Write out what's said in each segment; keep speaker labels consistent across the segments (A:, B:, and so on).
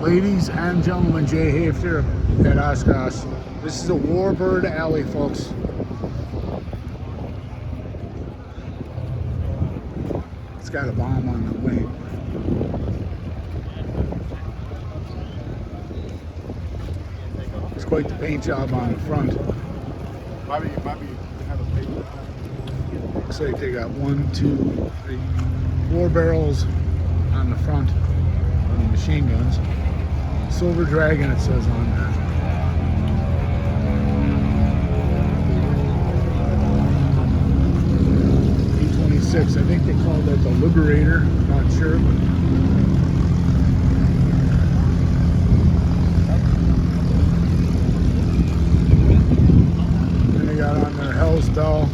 A: Ladies and gentlemen, Jay Hafter at Oshkosh. This is a warbird alley, folks. It's got a bomb on the wing. It's quite the paint job on the front. Looks like they got 1, 2, 3, 4 barrels on the front of the machine guns. Silver Dragon, it says on there. P-26, I think they called that the Liberator, not sure, but then they got on their Hell's Bell.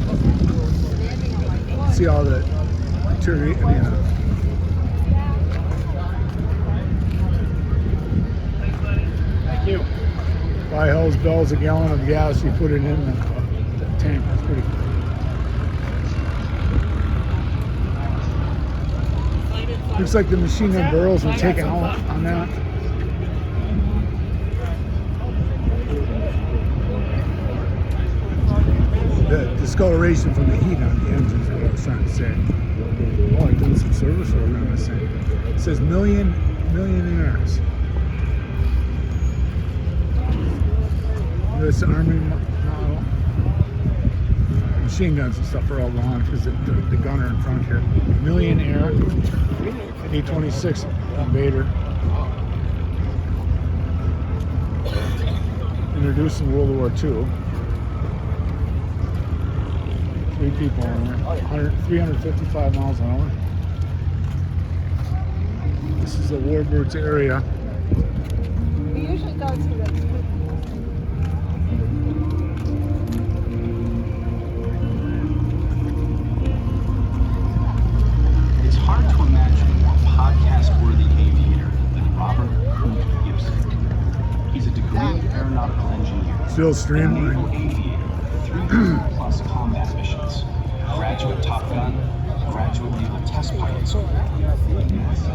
A: See all that material, Buy Hell's Bells a gallon of gas, you put it in the tank. That's pretty cool. Looks like the machine gun barrels were taken out on that. The discoloration from the heat on the engine is what I was trying to say. Oh, he's doing some service order on this thing. It says millionaires. This Army model. Machine guns and stuff are all gone because the gunner in front here. Millionaire. A-26 Invader. Introduced in World War II. 3 people on there. 355 miles an hour. This is the warbirds area.
B: We usually go to the
C: podcast-worthy aviator than Robert Gibson. He's a degree aeronautical engineer,
A: still streaming.
C: naval aviator with 3+ combat missions, graduate Top Gun, graduate naval test pilot school, NASA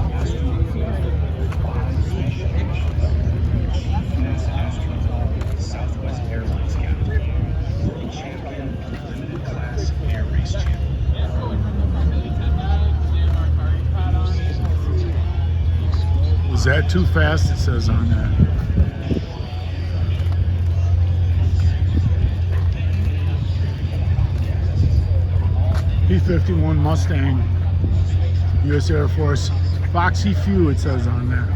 C: astronaut, Southwest Airlines captain, world champion, limited class air race champion.
A: Was that too fast? It says on that. P-51 Mustang, U.S. Air Force. Foxy Few, it says on there.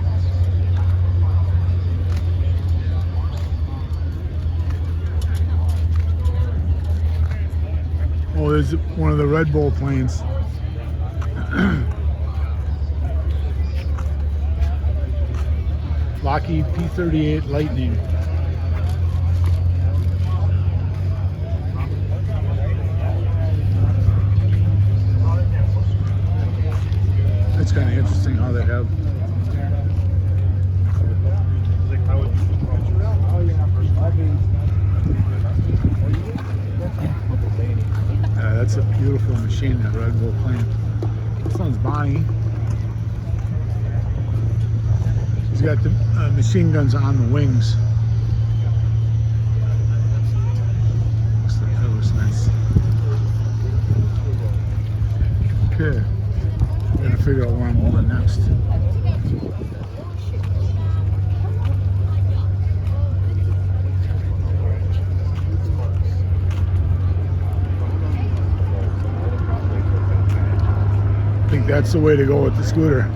A: Oh, there's one of the Red Bull planes. Lockheed P-38 Lightning. It's kind of interesting how they have. That's a beautiful machine, that Red Bull plane. This one's Bonnie. He's got the machine guns on the wings. That looks nice. Okay, I'm gonna figure out where I'm going next. I think that's the way to go with the scooter.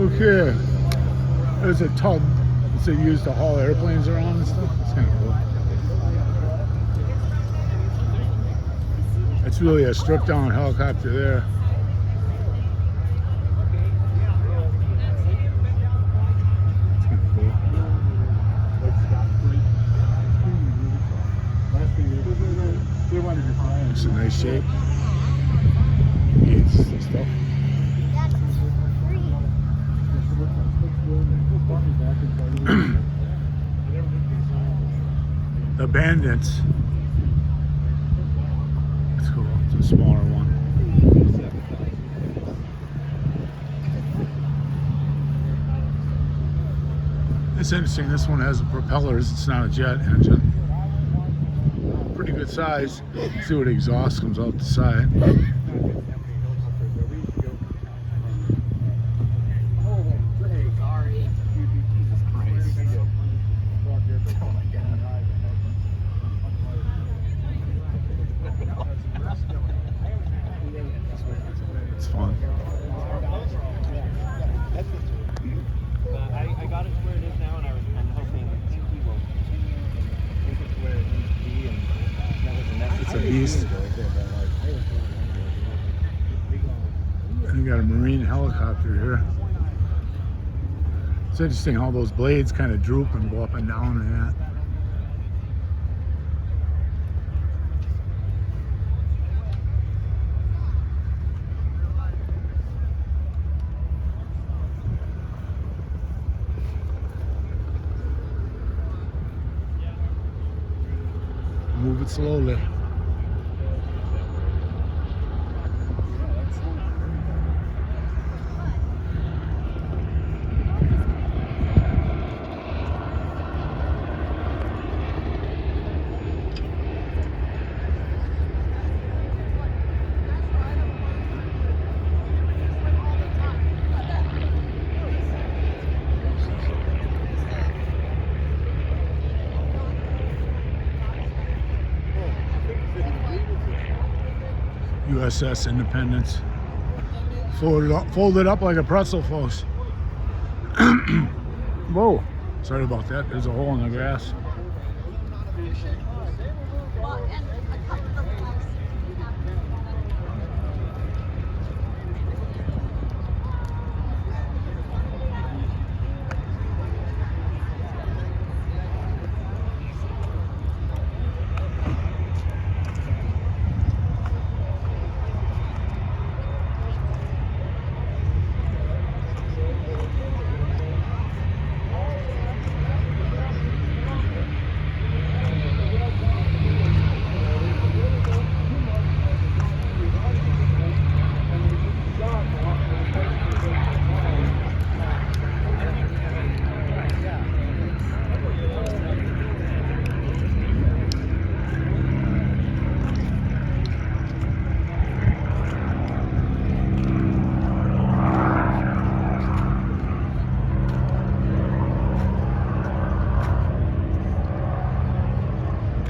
A: Okay, there's a tub that's used to haul airplanes around and stuff. It's kind of cool. It's really a stripped down helicopter there. It's kind of cool. It's in nice shape. Gates and stuff. bandits. That's cool. It's a smaller one. It's interesting. This one has the propellers. It's not a jet engine. Pretty good size. See what exhaust comes out the side. It's fun.
D: I got it to where it is now, and I'm hoping he will take it to where it needs to be, and that was a message.
A: It's a beast. And you got a Marine helicopter here. It's interesting how those blades kind of droop and go up and down and that. Move it slowly. USS Independence. Folded up like a pretzel, folks. Whoa. Sorry about that. There's a hole in the grass.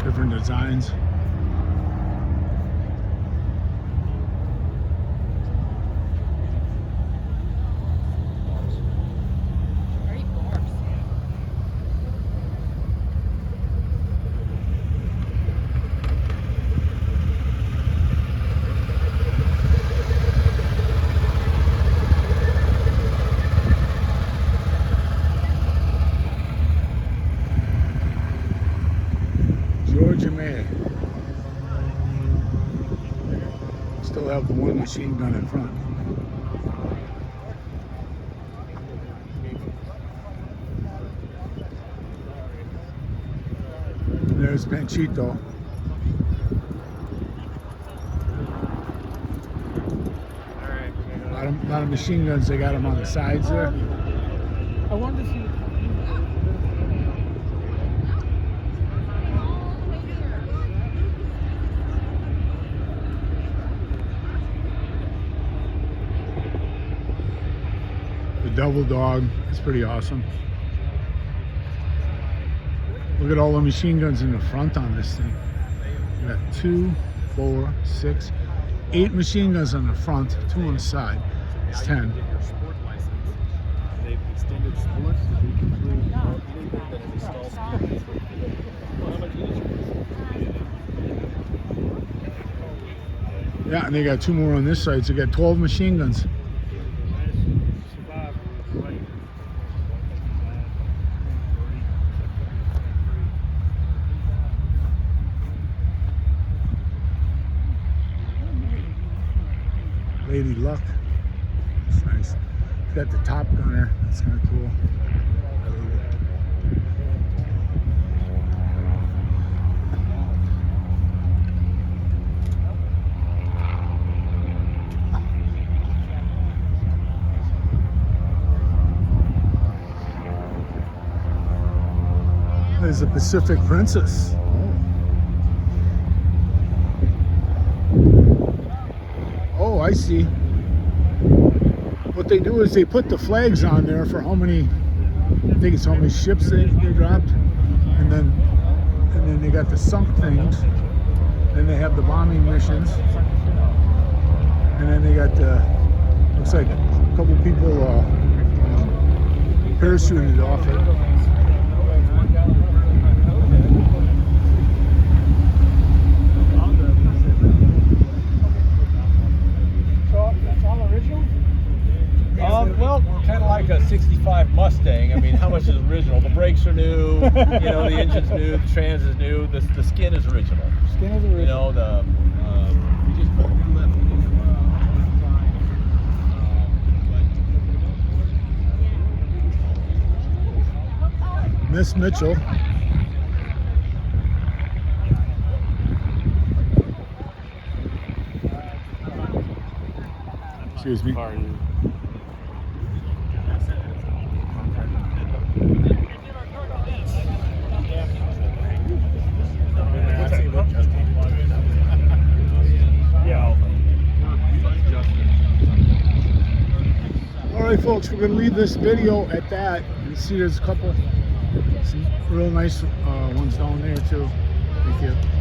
A: Different designs. Georgia May. Still have the one machine gun in front. And there's Panchito. A lot of machine guns, they got them on the sides there.
D: I wanted to see.
A: The Devil Dog is pretty awesome. Look at all the machine guns in the front on this thing. You got 2, 4, 6, 8 machine guns on the front, 2 on the side. It's 10.
D: Sport license. They've extended sports so they can prove that it installs skills. Well, how much is it?
A: Yeah, and they got 2 more on this side, so you got 12 machine guns. Lady Luck. It's nice. It's got the Top Gunner. That's kind of cool. I love it. is a Pacific Princess. Oh, I see. What they do is they put the flags on there for how many, I think it's how many ships they dropped, and then they got the sunk things. Then they have the bombing missions, and then they got the, looks like a couple people parachuted off it.
E: So it's all original?
D: Well, kind of like a '65 Mustang. I mean, how much is original? The brakes are new. You know, the engine's new. The trans is new. The skin is original.
E: Skin is original.
D: You know, the we just put new left.
A: Miss Mitchell. Excuse me. All right, folks, we're going to leave this video at that. You see there's a couple, some real nice ones down there too. Thank you.